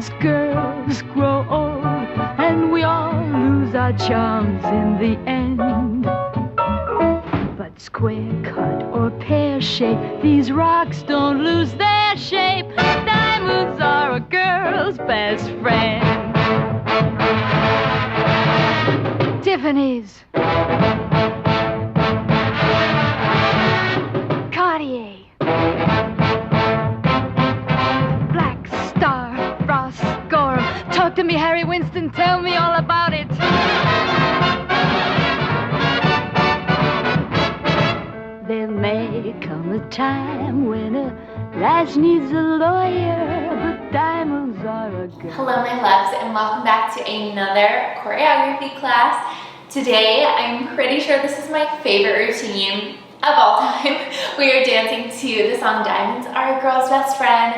as girls grow old and we all lose our charms in the end. But square cut or pear shape, these rocks don't lose their shape. Diamonds are a girl's best friend. Tiffany's, Cartier, Black Star, Frost, Gorham. Talk to me, Harry Winston, tell me all about it. There may come a time when a lass needs a lawyer, but diamonds are a girl. Hello my loves, and welcome back to another choreography class. Today I'm pretty sure this is my favorite routine of all time. We are dancing to the song Diamonds Are a Girl's Best Friend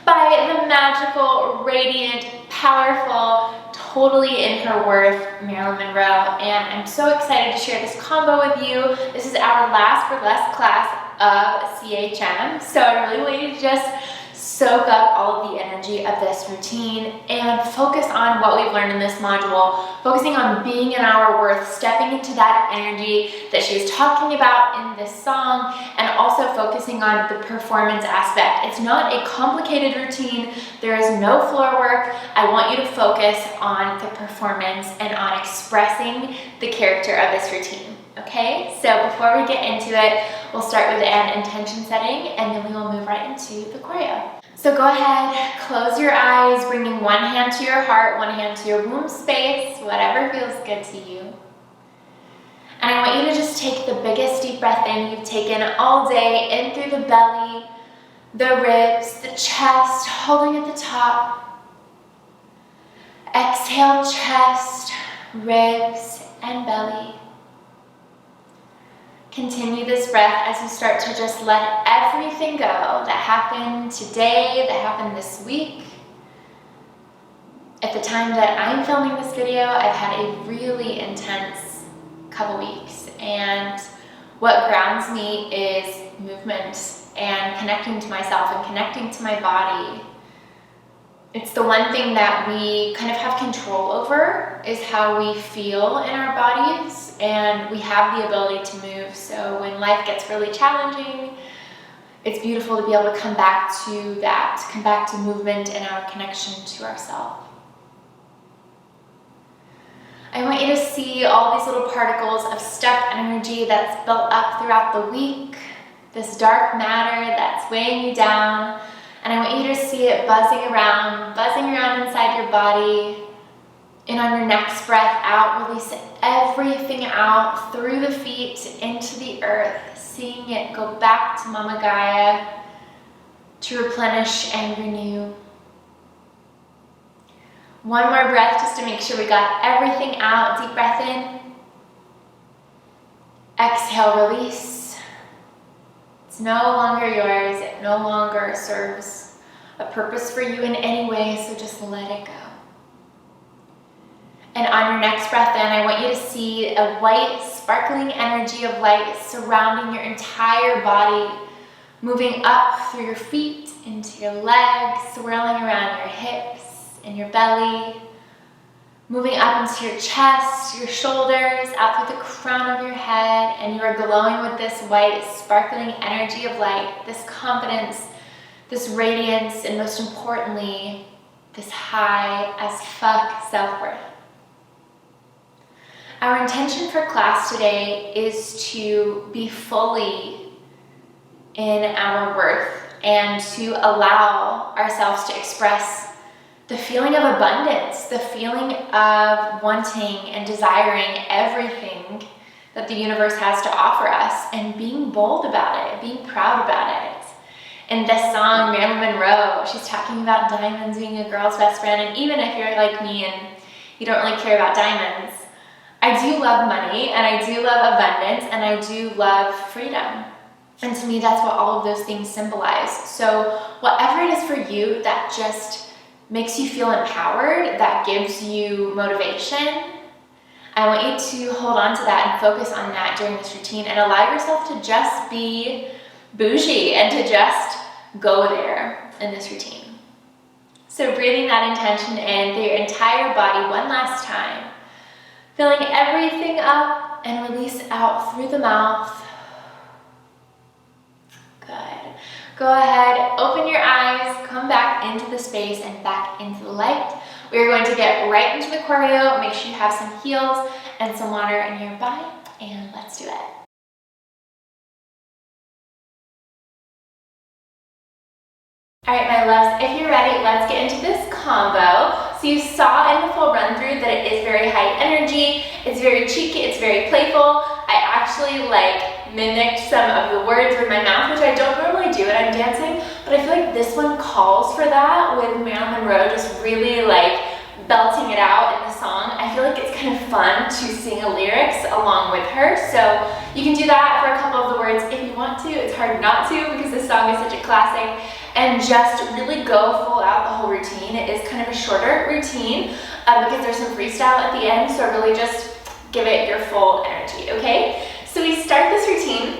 by the magical, radiant, powerful, totally in her worth Marilyn Monroe, and I'm so excited to share this combo with you. This is our last burlesque class of CHM, so I really want you to just soak up all of the energy of this routine and focus on what we've learned in this module, focusing on being in our worth, stepping into that energy that she was talking about in this song, and also focusing on the performance aspect. It's not a complicated routine. There is no floor work. I want you to focus on the performance and on expressing the character of this routine. Okay, so before we get into it, we'll start with an intention setting and then we will move right into the choreo. So go ahead, close your eyes, bringing one hand to your heart, one hand to your womb space, whatever feels good to you. And I want you to just take the biggest deep breath in you've taken all day, in through the belly, the ribs, the chest, holding at the top. Exhale, chest, ribs, and belly. Continue this breath as you start to just let everything go that happened today, that happened this week. At the time that I'm filming this video, I've had a really intense couple weeks, and what grounds me is movement and connecting to myself and connecting to my body. It's the one thing that we kind of have control over, is how we feel in our bodies, and we have the ability to move. So when life gets really challenging, it's beautiful to be able to come back to that, to come back to movement and our connection to ourselves. I want you to see all these little particles of step energy that's built up throughout the week, this dark matter that's weighing you down. And I want you to see it buzzing around inside your body. And on your next breath out, release everything out through the feet into the earth, seeing it go back to Mama Gaia to replenish and renew. One more breath just to make sure we got everything out. Deep breath in. Exhale, release. It's no longer yours. It no longer serves a purpose for you in any way, so just let it go. And on your next breath in, I want you to see a white, sparkling energy of light surrounding your entire body, moving up through your feet, into your legs, swirling around your hips and your belly, moving up into your chest, your shoulders, out through the crown of your head, and you are glowing with this white, sparkling energy of light, this confidence, this radiance, and most importantly, this high as fuck self-worth. Our intention for class today is to be fully in our worth and to allow ourselves to express the feeling of abundance, the feeling of wanting and desiring everything that the universe has to offer us, and being bold about it, being proud about it. In this song, Marilyn Monroe, she's talking about diamonds being a girl's best friend, and even if you're like me and you don't really care about diamonds, I do love money, and I do love abundance, and I do love freedom. And to me, that's what all of those things symbolize. So whatever it is for you that just makes you feel empowered, that gives you motivation, I want you to hold on to that and focus on that during this routine and allow yourself to just be bougie and to just go there in this routine. So breathing that intention in through your entire body one last time. Filling everything up and release out through the mouth. Good. Go ahead, open your eyes, come back into the space and back into the light. We're going to get right into the choreo. Make sure you have some heels and some water nearby, and let's do it. All right, my loves, if you're ready, let's get into this combo. So you saw in the full run through that it is very high energy, it's very cheeky, it's very playful. I actually mimicked some of the words with my mouth, which I don't normally do when I'm dancing, but I feel like this one calls for that with Marilyn Monroe just really belting it out in the song. I feel like it's kind of fun to sing the lyrics along with her, so you can do that for a couple of the words if you want to. It's hard not to because this song is such a classic, and just really go full out the whole routine. It is kind of a shorter routine because there's some freestyle at the end, so really just give it your full energy, okay? So we start this routine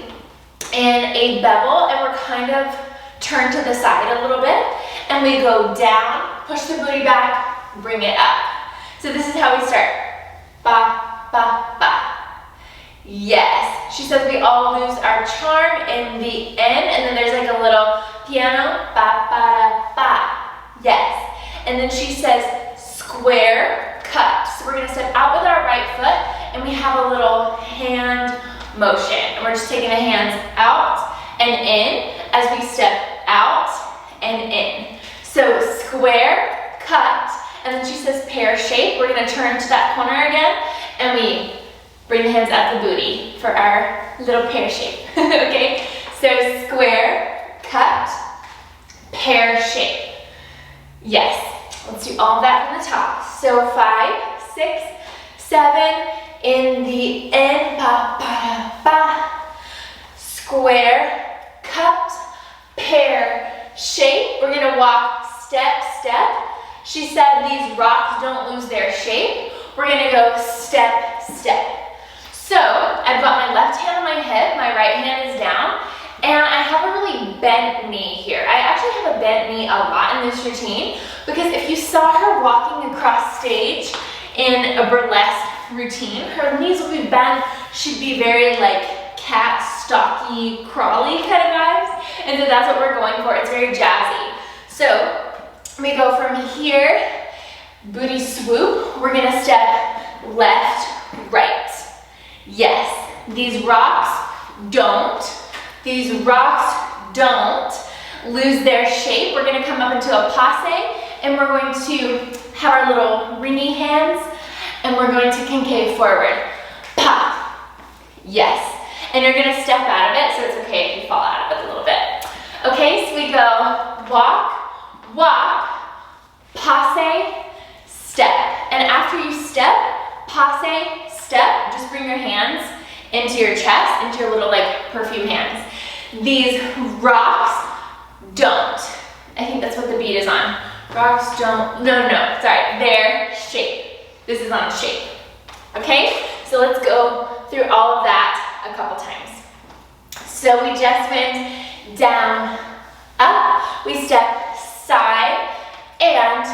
in a bevel, and we're kind of turned to the side a little bit, and we go down, push the booty back, bring it up. So this is how we start. Ba, ba, ba. Yes. She says we all lose our charm in the end, and then there's a little piano. Ba, ba, da, ba. Yes. And then she says square cut. So we're going to step out with our right foot, and we have a little hand motion. And we're just taking the hands out and in as we step out and in. So square cut. And then she says pear shape. We're going to turn to that corner again, and we bring the hands at the booty for our little pear shape. Okay? So square, cut, pear shape. Yes. Let's do all of that from the top. So 5, 6, 7, in the end, ba, ba, ba. Square, cut, pear shape. We're going to walk step, step. She said these rocks don't lose their shape. We're gonna go step, step. So I've got my left hand on my hip, my right hand is down, and I have a really bent knee here. I actually have a bent knee a lot in this routine because if you saw her walking across stage in a burlesque routine, her knees will be bent. She'd be very cat, stocky, crawly kind of vibes, and so that's what we're going for. It's very jazzy. So we go from here, booty swoop. We're gonna step left, right. Yes, these rocks don't lose their shape. We're gonna come up into a passe, and we're going to have our little ringy hands, and we're going to concave forward. Pa. Yes. And you're gonna step out of it, so it's okay if you fall out of it a little bit. Okay, so we go walk, walk, passe, step. And after you step, passe, step, just bring your hands into your chest, into your little perfume hands. These rocks don't. I think that's what the beat is on. Rocks don't, no, sorry, their shape. This is on shape. Okay, so let's go through all of that a couple times. So we just went down, up, we step side and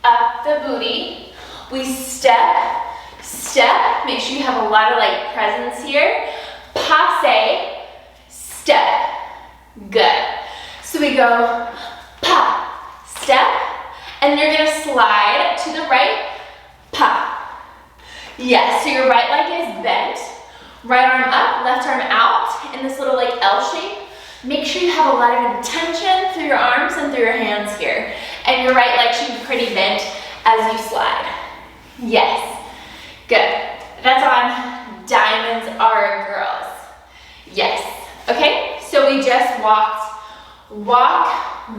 up the booty. We step, step, make sure you have a lot of presence here. Passe, step, good. So we go pa, step, and you're gonna slide to the right, pa. Yes, so your right leg is bent, right arm up, left arm out in this little L shape. Make sure you have a lot of intention through your arms and through your hands here. And your right leg should be pretty bent as you slide. Yes, good. That's on Diamonds Are Girls. Yes, okay, so we just walked, walk,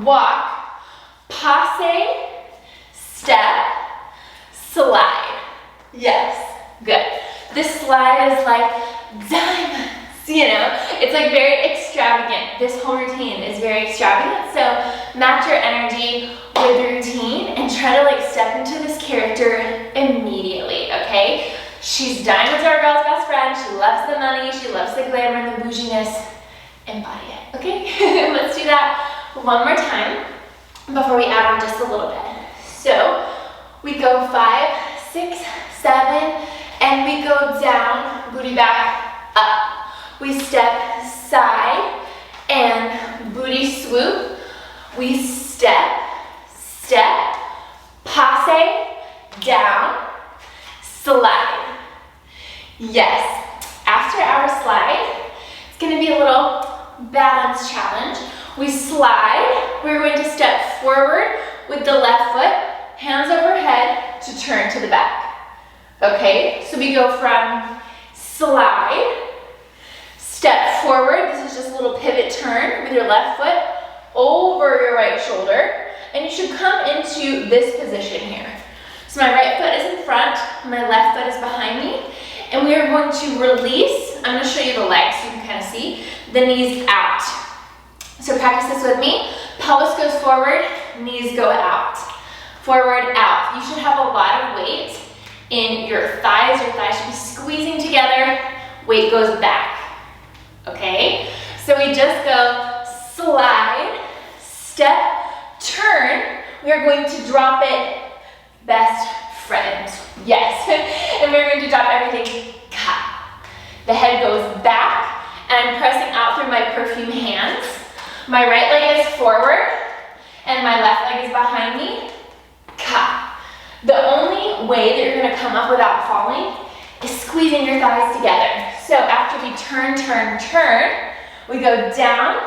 walk, passe, step, slide. Yes, good. This slide is diamonds, it's very extravagant. This whole routine is very extravagant, so match your energy with the routine and try to step into this character immediately, okay? She's Diamonds Are a Girl's best friend. She loves the money, she loves the glamour and the bouginess. Embody it, okay? Let's do that one more time before we add on just a little bit. go 5, 6, 7, and we go down, booty back, up. We step side and booty swoop. We step, step, passe, down, slide. Yes, after our slide, it's gonna be a little balance challenge. We slide, we're going to step forward with the left foot, hands overhead to turn to the back. Okay, so we go from slide, step forward, this is just a little pivot turn with your left foot over your right shoulder, and you should come into this position here. So my right foot is in front, my left foot is behind me, and we are going to release, I'm going to show you the legs so you can kind of see, the knees out. So practice this with me. Pelvis goes forward, knees go out. Forward, out. You should have a lot of weight in your thighs. Your thighs should be squeezing together. Weight goes back. Okay? So we just go slide, step, turn. We are going to drop it, best friend. Yes. And we're going to drop everything. Cut. The head goes back, and I'm pressing out through my perfume hands. My right leg is forward, and my left leg is behind me. Cut. The only way that you're going to come up without falling is squeezing your thighs together. So after we turn, turn, turn, we go down,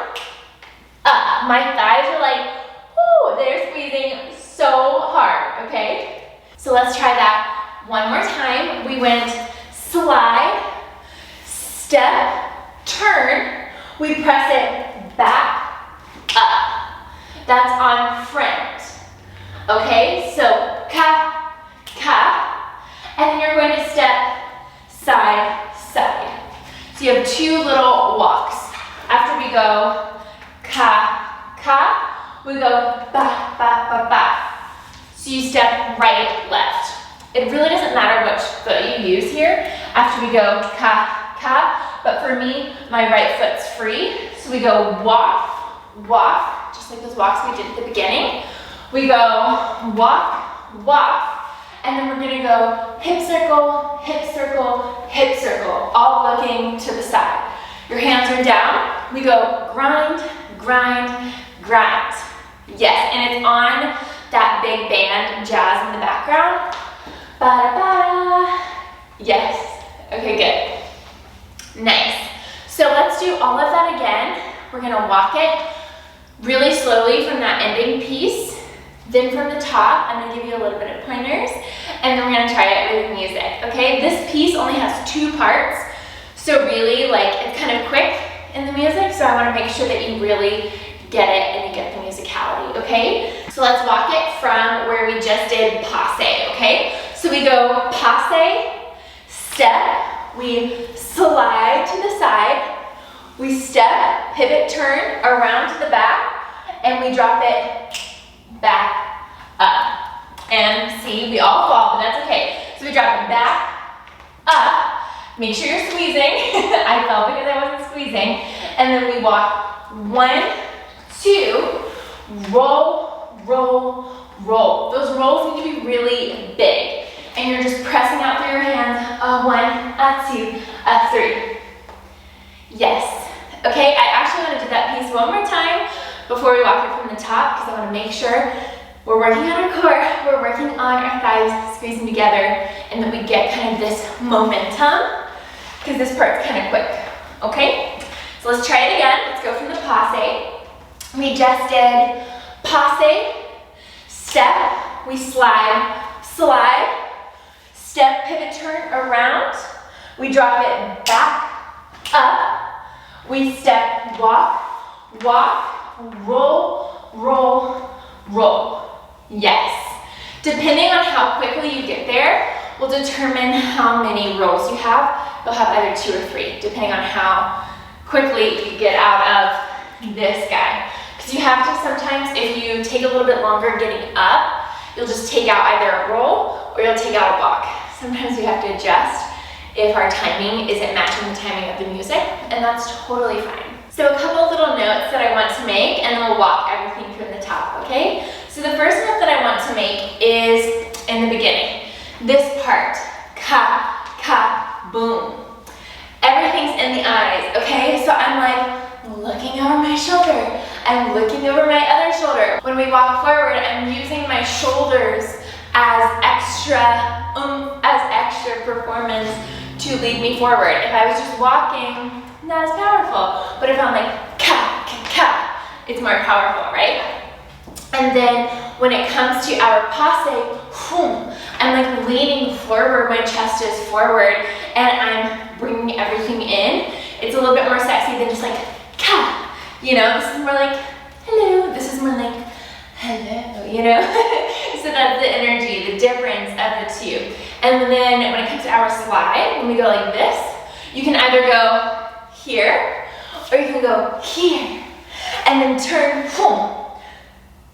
up. My thighs are like, whoo, they're squeezing so hard, okay? So let's try that one more time. We went slide, step, turn. We press it back, up. That's on front. Okay, so ka, ka, and then you're going to step side, side. So you have 2 little walks. After we go ka, ka, we go ba, ba, ba, ba. So you step right, left. It really doesn't matter which foot you use here after we go ka, ka, but for me, my right foot's free. So we go walk, walk, just like those walks we did at the beginning. We go walk, walk, and then we're gonna go hip circle, hip circle, hip circle, all looking to the side. Your hands are down. We go grind, grind, grind. Yes, and it's on that big band jazz in the background. Ba-da-ba. Yes, okay, good. Nice. So let's do all of that again. We're gonna walk it really slowly from that ending piece. Then from the top, I'm gonna give you a little bit of pointers, and then we're gonna try it with music, okay? This piece only has 2 parts, so really, like, it's kind of quick in the music, so I wanna make sure that you really get it and you get the musicality, okay? So let's walk it from where we just did passe, okay? So we go passe, step, we slide to the side, we step, pivot, turn, around to the back, and we drop it back, up. And see, we all fall, but that's okay. So we drop it back, up. Make sure you're squeezing. I fell because I wasn't squeezing. And then we walk 1, 2, roll, roll, roll. Those rolls need to be really big. And you're just pressing out through your hands. 1, 2, 3. Yes. Okay, I actually want to do that piece one more time before we walk it from the top, because I want to make sure we're working on our core, we're working on our thighs squeezing together, and that we get kind of this momentum, because this part's kind of quick, okay? So let's try it again. Let's go from the passe. We just did passe, step, we slide, slide, step, pivot, turn, around, we drop it back, up, we step, walk, walk, roll, roll, roll. Yes. Depending on how quickly you get there will determine how many rolls you have. You'll have either 2 or 3, depending on how quickly you get out of this guy. Because you have to sometimes, if you take a little bit longer getting up, you'll just take out either a roll or you'll take out a walk. Sometimes we have to adjust if our timing isn't matching the timing of the music, and that's totally fine. So a couple little notes that I want to make, and then we'll walk everything from the top, okay? So the first note that I want to make is in the beginning. This part, ka, ka, boom. Everything's in the eyes, okay? So I'm like looking over my shoulder. I'm looking over my other shoulder. When we walk forward, I'm using my shoulders as extra performance to lead me forward. If I was just walking, not as powerful. But if I'm like ka, ka, ka, it's more powerful, right? And then when it comes to our passe, I'm like leaning forward, my chest is forward, and I'm bringing everything in. It's a little bit more sexy than just like ka, you know? This is more like hello, this is more like hello, you know? So that's the energy, the difference of the two. And then when it comes to our slide, when we go like this, you can either go here, or you can go here, and then turn,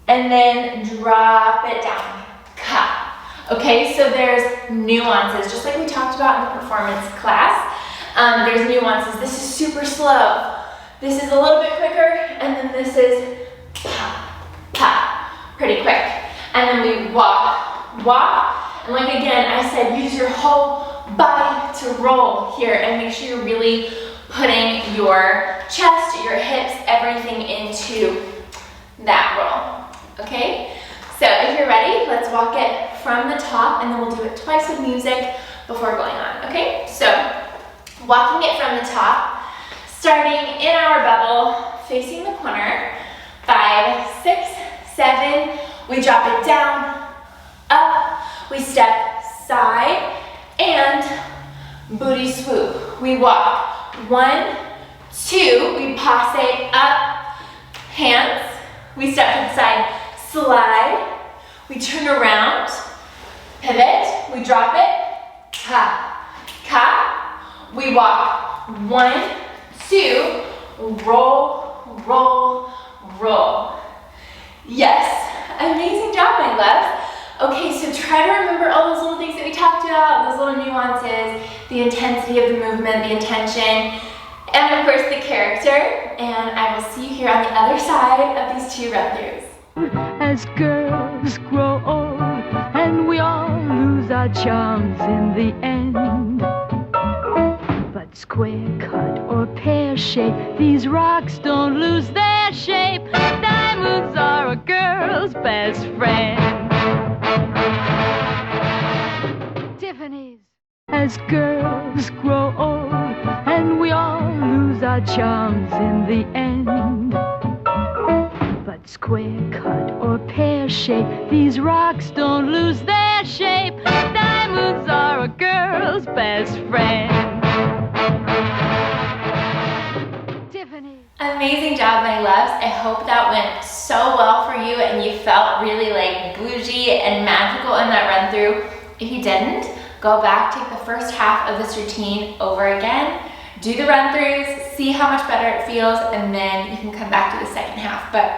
and then drop it down, ka. Okay, so there's nuances, just like we talked about in the performance class. There's nuances. This is super slow. This is a little bit quicker, and then this is pa, pa, pretty quick. And then we walk, walk, and like again, I said, use your whole body to roll here, and make sure you're really putting your chest, your hips, everything into that roll, okay? So if you're ready, let's walk it from the top, and then we'll do it twice with music before going on, okay? So walking it from the top, starting in our bubble, facing the corner, 5, 6, 7, we drop it down, up, we step side, and booty swoop. We walk, 1, 2, we passe up, hands, we step to the side, slide, we turn around, pivot, we drop it, ka, ka, we walk, 1, 2, roll, roll, roll. Yes, amazing job, my loves. Okay, so try to remember all those little things that we talked about, those little nuances, the intensity of the movement, the intention, and of course the character. And I will see you here on the other side of these 2 run-throughs. As girls grow old and we all lose our charms in the end, but square cut or pear shape, these rocks don't lose their shape. Diamonds are a girl's best friend. Tiffany's. As girls grow old and we all lose our charms in the end, but square cut or pear shape, these rocks don't lose their shape. Diamonds are a girl's best friend. Tiffany. Amazing job, my loves. I hope that went so well for you and you felt really like bougie and magical in that run through. If you didn't, go back, take the first half of this routine over again, do the run throughs, see how much better it feels, and then you can come back to the second half. But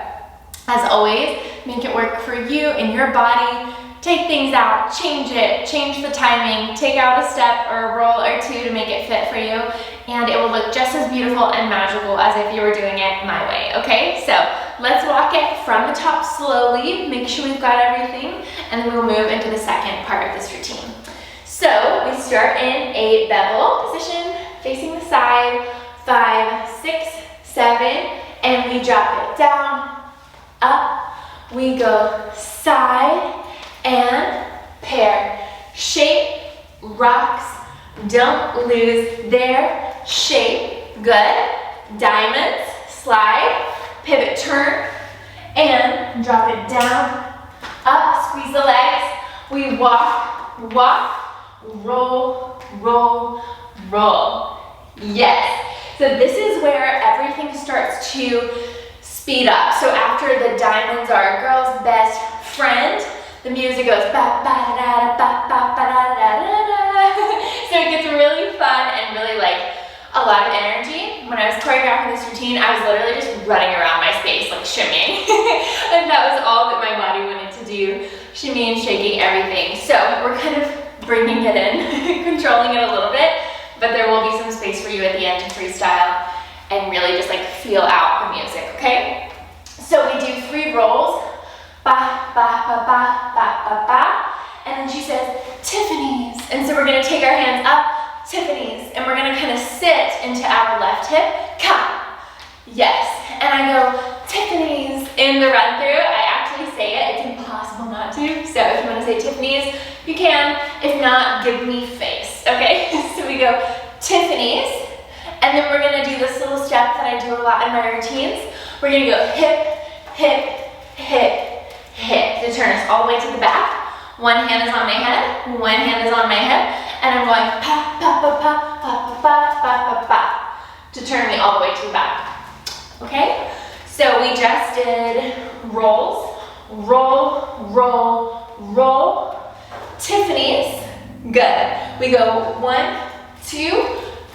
as always, make it work for you and your body. Take things out, change it, change the timing, take out a step or a roll or 2 to make it fit for you, and it will look just as beautiful and magical as if you were doing it my way, okay? So let's walk it from the top slowly, make sure we've got everything, and then we'll move into the second part of this routine. So we start in a bevel position, facing the side, 5, 6, 7, and we drop it down, up, we go side, and pair. Shape, rocks, don't lose their shape. Good. Diamonds, slide, pivot, turn, and drop it down, up, squeeze the legs. We walk, walk, roll, roll, roll. Yes. So this is where everything starts to speed up. So after the diamonds are a girl's best friend, the music goes ba ba da da ba ba ba da da da da. So it gets really fun and really like a lot of energy. When I was choreographing this routine, I was literally just running around my space like shimmying. And that was all that my body wanted to do, shimmying, shaking, everything. So we're kind of bringing it in, controlling it a little bit, but there will be some space for you at the end to freestyle and really just like feel out the music, okay? So we do 3 rolls. Ba, ba, ba, ba, ba, ba, ba. and then she says, Tiffany's. And so we're gonna take our hands up, Tiffany's, and we're gonna kind of sit into our left hip, ka. Yes, and I go, Tiffany's in the run through. I actually say it, it's impossible not to. So if you wanna say Tiffany's, you can. If not, give me face, okay? So we go, Tiffany's, and then we're gonna do this little step that I do a lot in my routines. We're gonna go hip, hip, hip, hip. To turn us all the way to the back. One hand is on my head, one hand is on my hip, and I'm going pa, pa, pa, pa, pa, pa, pa, pa, pa, pa, to turn me all the way to the back. Okay? So we just did rolls, roll, roll, roll, Tiffany's. Good. We go 1, 2,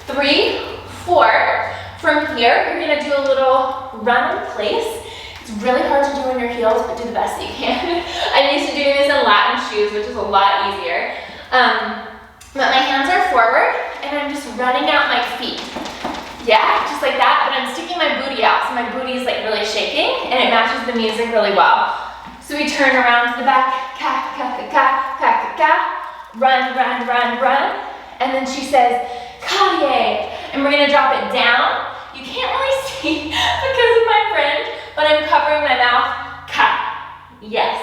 3, 4. From here, you're gonna do a little run in place. It's really hard to do in your heels, but do the best that you can. I'm used to doing this in Latin shoes, which is a lot easier. But my hands are forward, and I'm just running out my feet. Yeah, just like that, but I'm sticking my booty out, so my booty is like really shaking, and it matches the music really well. So we turn around to the back, ka, ka, ka, ka, ka, ka, ka, run, run, run, run, and then she says, Cartier, and we're gonna drop it down. You can't really see because of my fringe, but I'm covering my mouth, ka, yes.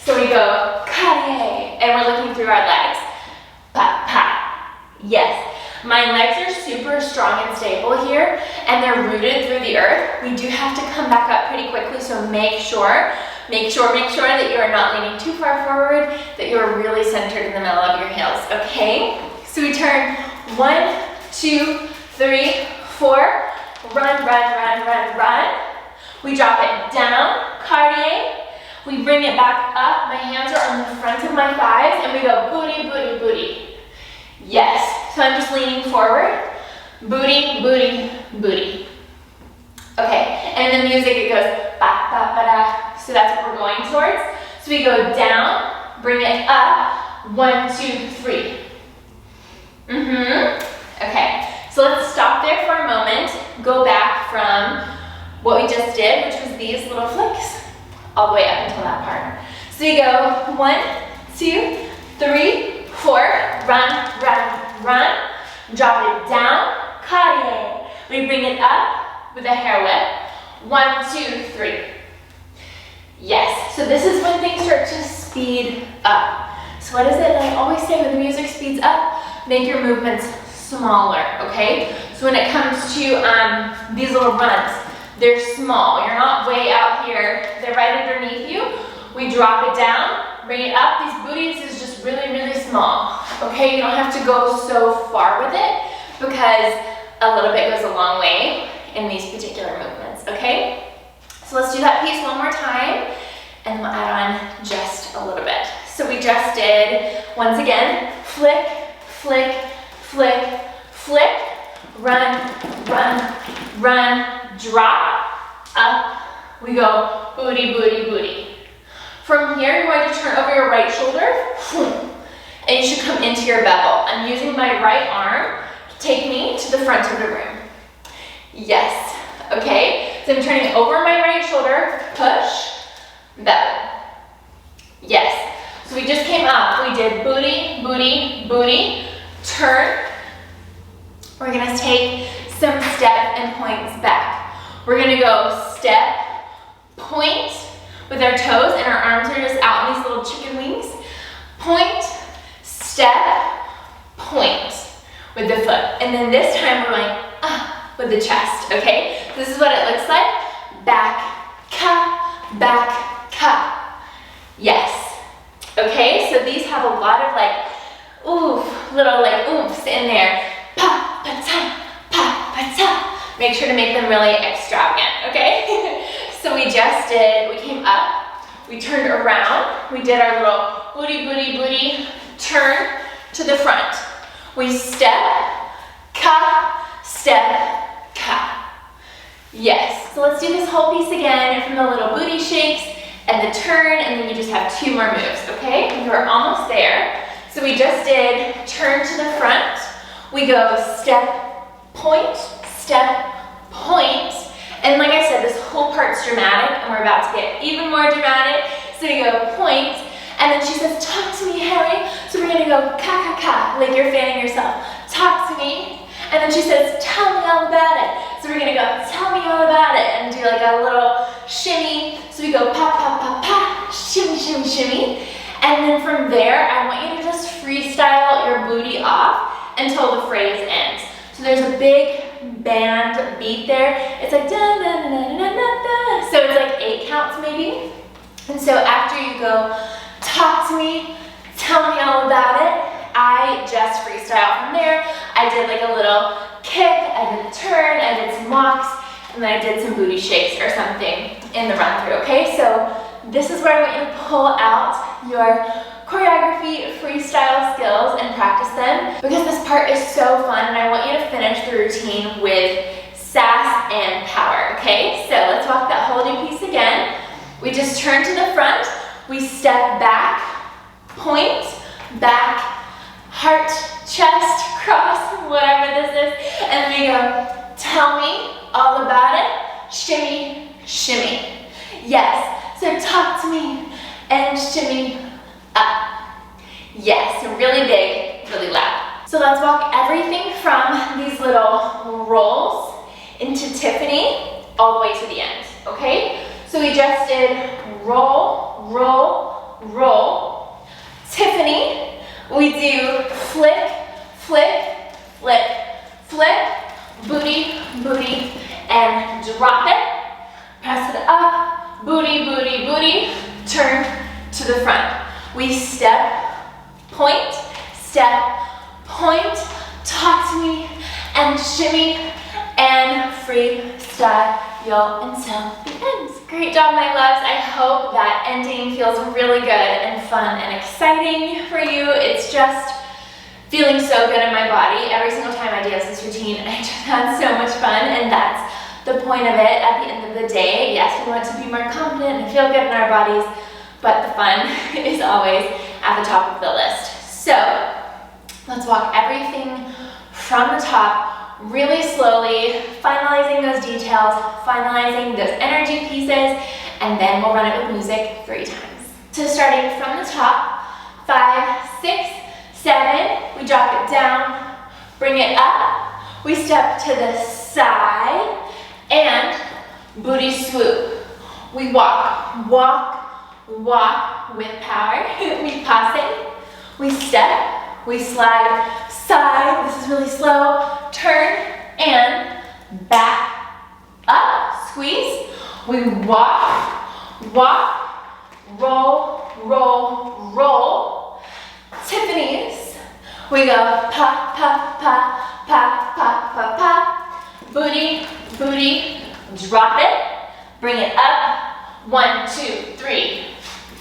So we go, Cartier, and we're looking through our legs, pa, pa, yes. My legs are super strong and stable here, and they're rooted through the earth. We do have to come back up pretty quickly, so make sure that you are not leaning too far forward, that you are really centered in the middle of your heels, okay? So we turn 1, 2, 3, 4, run, run, run, run, run. We drop it down, Cartier. We bring it back up. My hands are on the front of my thighs, and we go booty, booty, booty. Yes, so I'm just leaning forward. Booty, booty, booty. Okay, and in the music it goes ba, ba, ba, da. So that's what we're going towards. So we go down, bring it up. 1, 2, 3. Okay, so let's stop there for a moment. Go back from what we just did, which was these little flicks, all the way up until that part. So we go 1, 2, 3, 4, run, run, run, drop it down, Cartier. We bring it up with a hair whip. 1, 2, 3. Yes, so this is when things start to speed up. So what is it that I always say when the music speeds up? Make your movements smaller, okay? So when it comes to these little runs, they're small. You're not way out here. They're right underneath you. We drop it down, bring it up. These booties is just really, really small, okay? You don't have to go so far with it because a little bit goes a long way in these particular movements, okay? So let's do that piece one more time, and we'll add on just a little bit. So we just did, once again, flick, flick, flick, flick, run, run, run, drop, up, we go booty, booty, booty. From here, you're going to turn over your right shoulder, and you should come into your bevel. I'm using my right arm to take me to the front of the room. Yes, okay, so I'm turning over my right shoulder, push, bevel. Yes, so we just came up, we did booty, booty, booty, turn. We're gonna take some step and points back. We're gonna go step, point with our toes, and our arms are just out in these little chicken wings. Point, step, point with the foot. And then this time we're going with the chest, okay? This is what it looks like. Back, ka. Yes. Okay, so these have a lot of like, little like oomphs in there. Pa, pa, ta, pa, pa, ta. Make sure to make them really extravagant, okay? So we just did, we came up, we turned around, we did our little booty, booty, booty, turn to the front. We step, ka, step, ka. Yes, so let's do this whole piece again from the little booty shakes and the turn, and then you just have 2 more moves, okay? You're almost there. So we just did turn to the front. We go step, point, and like I said, this whole part's dramatic, and we're about to get even more dramatic. So we go point, And then she says, talk to me, Harry. So we're gonna go ka ka ka, like you're fanning yourself. Talk to me. And then she says, tell me all about it. So we're gonna go, tell me all about it, and do like a little shimmy. So we go pa pa pa pa, shimmy shimmy shimmy. And then from there, I want you to just freestyle your booty off until the phrase ends. So there's a big band beat there. It's like da da da da da da. So it's like 8 counts maybe. And so after you go, talk to me, tell me all about it, I just freestyle from there. I did like a little kick, I did a turn, I did some walks, and then I did some booty shakes or something in the run through, okay? So this is where I want you to pull out your choreography freestyle skills and practice them, because this part is so fun and I want you to finish the routine with sass and power, okay? So let's walk that whole new piece again. We just turn to the front, we step back, point, back, heart, chest, cross, whatever this is, and we go, tell me all about it, shimmy, shimmy. Yes, so talk to me and shimmy up. Yes, really big, really loud. So let's walk everything from these little rolls into Tiffany all the way to the end, okay? So we just did roll, roll, roll. Tiffany, we do flick, flick, flick, flick, booty, booty, and drop it. Press it up, booty, booty, booty, turn to the front. We step, point, talk to me, and shimmy, and freestyle until the end. Great job, my loves. I hope that ending feels really good and fun and exciting for you. It's just feeling so good in my body. Every single time I dance this routine, I just had so much fun, and that's the point of it at the end of the day. Yes, we want to be more confident and feel good in our bodies, but the fun is always at the top of the list. So let's walk everything from the top really slowly, finalizing those details, finalizing those energy pieces, and then we'll run it with music 3 times. So starting from the top, 5, 6, 7, we drop it down, bring it up, we step to the side, and booty swoop. We walk, walk, walk with power. We pass it, we step, we slide, side, this is really slow, turn, and back, up, squeeze. We walk, walk, roll, roll, roll. Tiffany's, we go pa, pa, pa, pa, pa, pa, pa. Booty, booty, drop it, bring it up. 1, 2, 3,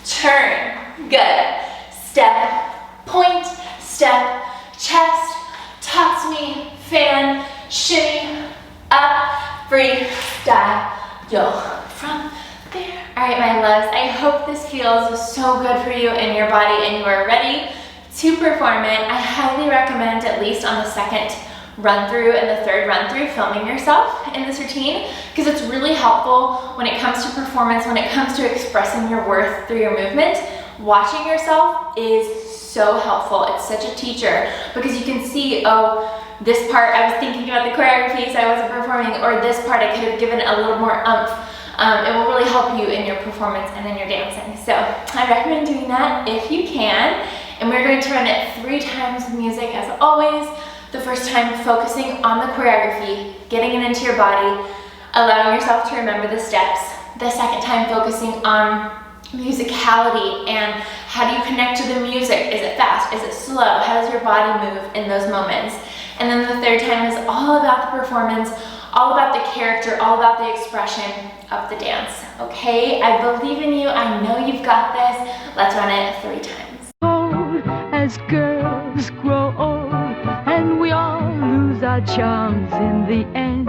turn, good. Step, point, step, chest, talk to me, fan, shimmy, up, freestyle, yo, from there. All right, my loves, I hope this feels so good for you in your body and you are ready to perform it. I highly recommend, at least on the second run through and the third run through, filming yourself in this routine, because it's really helpful when it comes to performance, when it comes to expressing your worth through your movement. Watching yourself is so helpful. It's such a teacher, because you can see, oh, this part I was thinking about the choreography, so I wasn't performing, or this part I could have given a little more oomph. It will really help you in your performance and in your dancing. So I recommend doing that if you can. And we're going to run it 3 times with music as always. The first time focusing on the choreography, getting it into your body, allowing yourself to remember the steps. The second time focusing on musicality and how do you connect to the music? Is it fast? Is it slow? How does your body move in those moments? And then the third time is all about the performance, all about the character, all about the expression of the dance. Okay, I believe in you. I know you've got this. Let's run it 3 times. Old as girls grow old, and we all lose our charms in the end.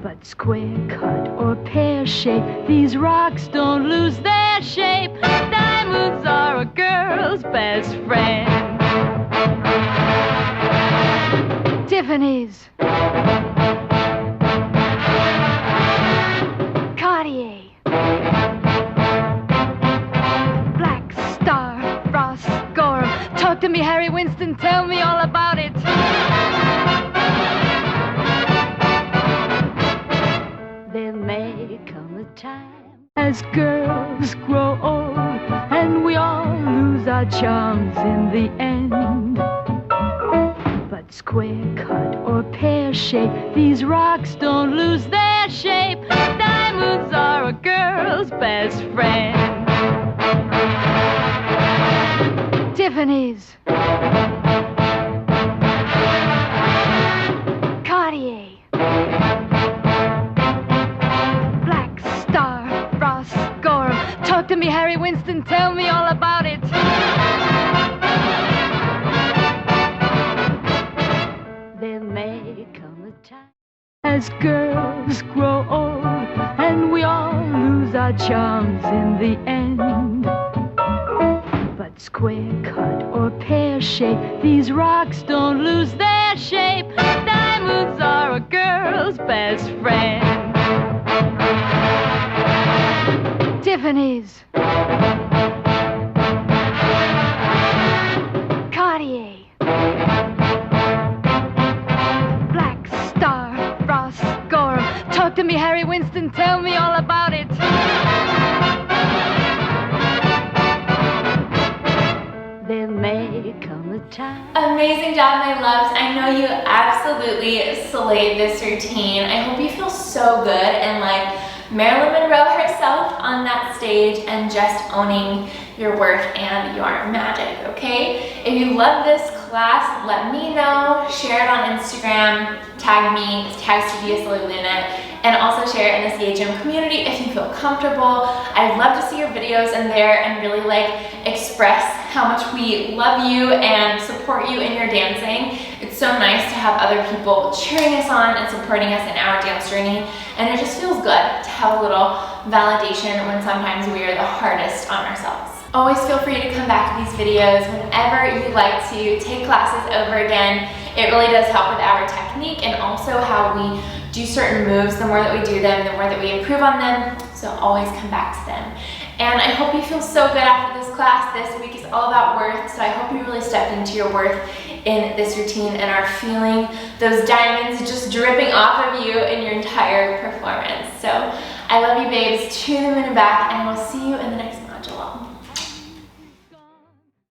But square cut or pear shape, these rocks don't lose their shape. Diamonds are a girl's best friend. Tiffany's, Cartier, to me, Harry Winston, tell me all about it. There may come a time as girls grow old and we all lose our charms in the end. But square cut or pear shape, these rocks don't lose their shape. Diamonds are a girl's best friend. Tiffany's, Cartier, Black Star, Ross Gorham. Talk to me, Harry Winston, tell me all about it. There may come a time as girls grow old and we all lose our charms in the end. But square cut or pear shape, these rocks don't lose their shape. Diamonds are a girl's best friend. Tiffany's, Cartier, Black Star, Ross Gorham. Talk to me, Harry Winston, tell me all about it. There may come a time. Amazing job, my loves. I know you absolutely slayed this routine. I hope you feel so good and like Marilyn Monroe herself on that stage and just owning your work and your magic, okay? If you love this class, let me know. Share it on Instagram, tag me, tag Studio Luna, and also share it in the CHM community if you feel comfortable. I'd love to see your videos in there and really like express how much we love you and support you in your dancing. It's so nice to have other people cheering us on and supporting us in our dance journey, and it just feels good to have a little validation when sometimes we are the hardest on ourselves. Always feel free to come back to these videos whenever you like to take classes over again. It really does help with our technique and also how we do certain moves. The more that we do them, the more that we improve on them. So always come back to them. And I hope you feel so good after this class. This week is all about worth, so I hope you really stepped into your worth in this routine and are feeling those diamonds just dripping off of you in your entire performance. So I love you, babes. To the moon and back, and we'll see you in the next